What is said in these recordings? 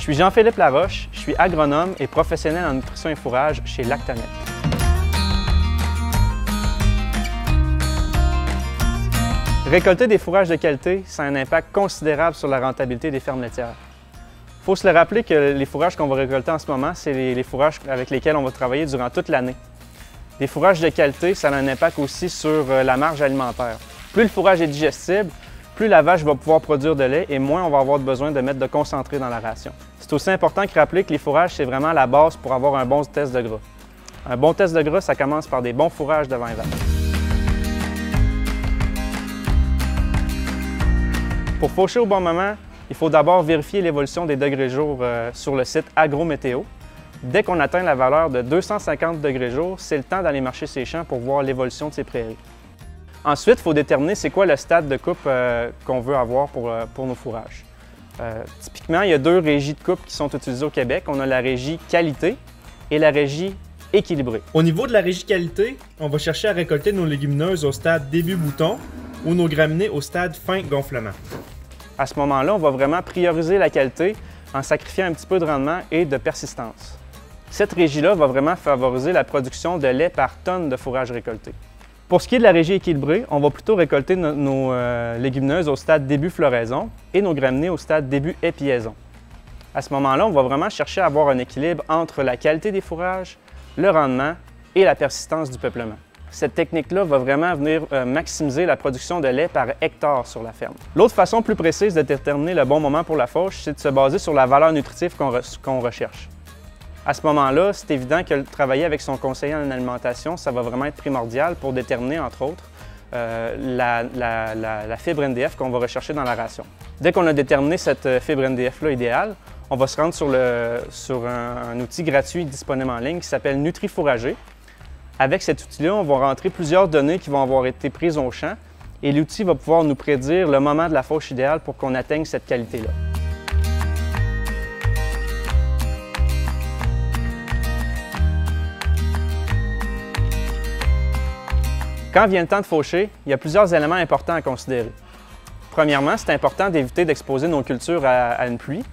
suis Jean-Philippe Laroche, je suis agronome et professionnel en nutrition et fourrage chez Lactamet. Récolter des fourrages de qualité, ça a un impact considérable sur la rentabilité des fermes laitières. Il faut se le rappeler que les fourrages qu'on va récolter en ce moment, c'est les fourrages avec lesquels on va travailler durant toute l'année. Des fourrages de qualité, ça a un impact aussi sur la marge alimentaire. Plus le fourrage est digestible, plus la vache va pouvoir produire de lait et moins on va avoir besoin de mettre de concentré dans la ration. C'est aussi important de rappeler que les fourrages, c'est vraiment la base pour avoir un bon test de gras. Un bon test de gras, ça commence par des bons fourrages devant les vaches. Pour faucher au bon moment, il faut d'abord vérifier l'évolution des degrés jour sur le site Agrométéo. Dès qu'on atteint la valeur de 250 degrés jour, c'est le temps d'aller marcher ses champs pour voir l'évolution de ses prairies. Ensuite, il faut déterminer c'est quoi le stade de coupe qu'on veut avoir pour nos fourrages. Typiquement, il y a deux régies de coupe qui sont utilisées au Québec. On a la régie qualité et la régie équilibrée. Au niveau de la régie qualité, on va chercher à récolter nos légumineuses au stade début bouton ou nos graminées au stade fin gonflement. À ce moment-là, on va vraiment prioriser la qualité en sacrifiant un petit peu de rendement et de persistance. Cette régie-là va vraiment favoriser la production de lait par tonne de fourrage récolté. Pour ce qui est de la régie équilibrée, on va plutôt récolter nos légumineuses au stade début floraison et nos graminées au stade début épiaison. À ce moment-là, on va vraiment chercher à avoir un équilibre entre la qualité des fourrages, le rendement et la persistance du peuplement. Cette technique-là va vraiment venir maximiser la production de lait par hectare sur la ferme. L'autre façon plus précise de déterminer le bon moment pour la fauche, c'est de se baser sur la valeur nutritive qu'on recherche. À ce moment-là, c'est évident que travailler avec son conseiller en alimentation, ça va vraiment être primordial pour déterminer, entre autres, la fibre NDF qu'on va rechercher dans la ration. Dès qu'on a déterminé cette fibre NDF-là idéale, on va se rendre sur un outil gratuit disponible en ligne qui s'appelle NutriFourrager. Avec cet outil-là, on va rentrer plusieurs données qui vont avoir été prises au champ et l'outil va pouvoir nous prédire le moment de la fauche idéale pour qu'on atteigne cette qualité-là. Quand vient le temps de faucher, il y a plusieurs éléments importants à considérer. Premièrement, c'est important d'éviter d'exposer nos cultures à une pluie,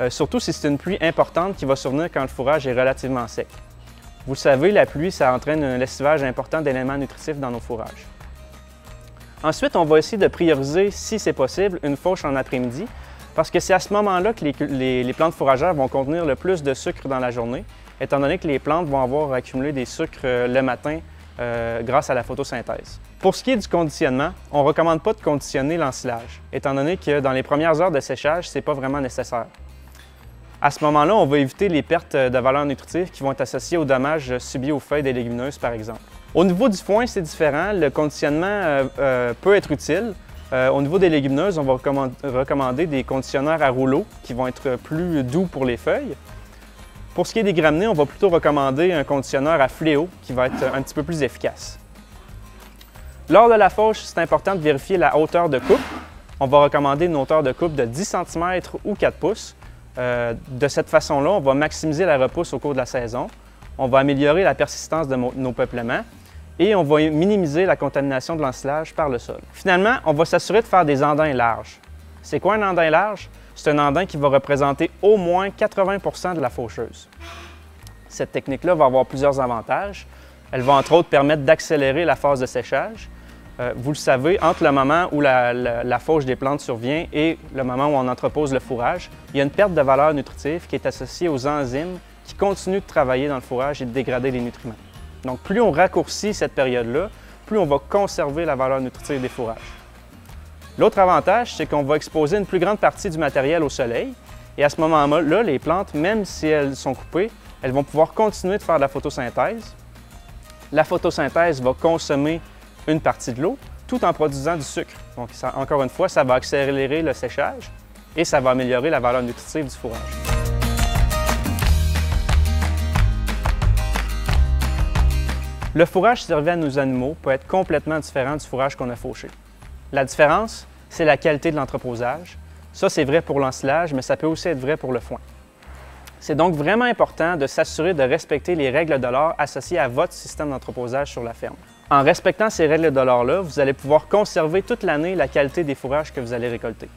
surtout si c'est une pluie importante qui va survenir quand le fourrage est relativement sec. Vous le savez, la pluie, ça entraîne un lessivage important d'éléments nutritifs dans nos fourrages. Ensuite, on va essayer de prioriser, si c'est possible, une fauche en après-midi, parce que c'est à ce moment-là que les plantes fourragères vont contenir le plus de sucre dans la journée, étant donné que les plantes vont avoir accumulé des sucres le matin grâce à la photosynthèse. Pour ce qui est du conditionnement, on ne recommande pas de conditionner l'ensilage, étant donné que dans les premières heures de séchage, ce n'est pas vraiment nécessaire. À ce moment-là, on va éviter les pertes de valeur nutritive qui vont être associées aux dommages subis aux feuilles des légumineuses, par exemple. Au niveau du foin, c'est différent. Le conditionnement peut être utile. Au niveau des légumineuses, on va recommander des conditionneurs à rouleau qui vont être plus doux pour les feuilles. Pour ce qui est des graminées, on va plutôt recommander un conditionneur à fléau qui va être un petit peu plus efficace. Lors de la fauche, c'est important de vérifier la hauteur de coupe. On va recommander une hauteur de coupe de 10 cm ou 4 pouces. De cette façon-là, on va maximiser la repousse au cours de la saison, on va améliorer la persistance de nos peuplements et on va minimiser la contamination de l'ensilage par le sol. Finalement, on va s'assurer de faire des andins larges. C'est quoi un andin large? C'est un andin qui va représenter au moins 80 % de la faucheuse. Cette technique-là va avoir plusieurs avantages. Elle va entre autres permettre d'accélérer la phase de séchage. Vous le savez, entre le moment où la fauche des plantes survient et le moment où on entrepose le fourrage, il y a une perte de valeur nutritive qui est associée aux enzymes qui continuent de travailler dans le fourrage et de dégrader les nutriments. Donc, plus on raccourcit cette période-là, plus on va conserver la valeur nutritive des fourrages. L'autre avantage, c'est qu'on va exposer une plus grande partie du matériel au soleil et à ce moment-là, les plantes, même si elles sont coupées, elles vont pouvoir continuer de faire de la photosynthèse. La photosynthèse va consommer une partie de l'eau, tout en produisant du sucre. Donc, encore une fois, ça va accélérer le séchage et ça va améliorer la valeur nutritive du fourrage. Le fourrage servi à nos animaux peut être complètement différent du fourrage qu'on a fauché. La différence, c'est la qualité de l'entreposage. Ça, c'est vrai pour l'ensilage, mais ça peut aussi être vrai pour le foin. C'est donc vraiment important de s'assurer de respecter les règles de l'art associées à votre système d'entreposage sur la ferme. En respectant ces règles de l'art-là, vous allez pouvoir conserver toute l'année la qualité des fourrages que vous allez récolter.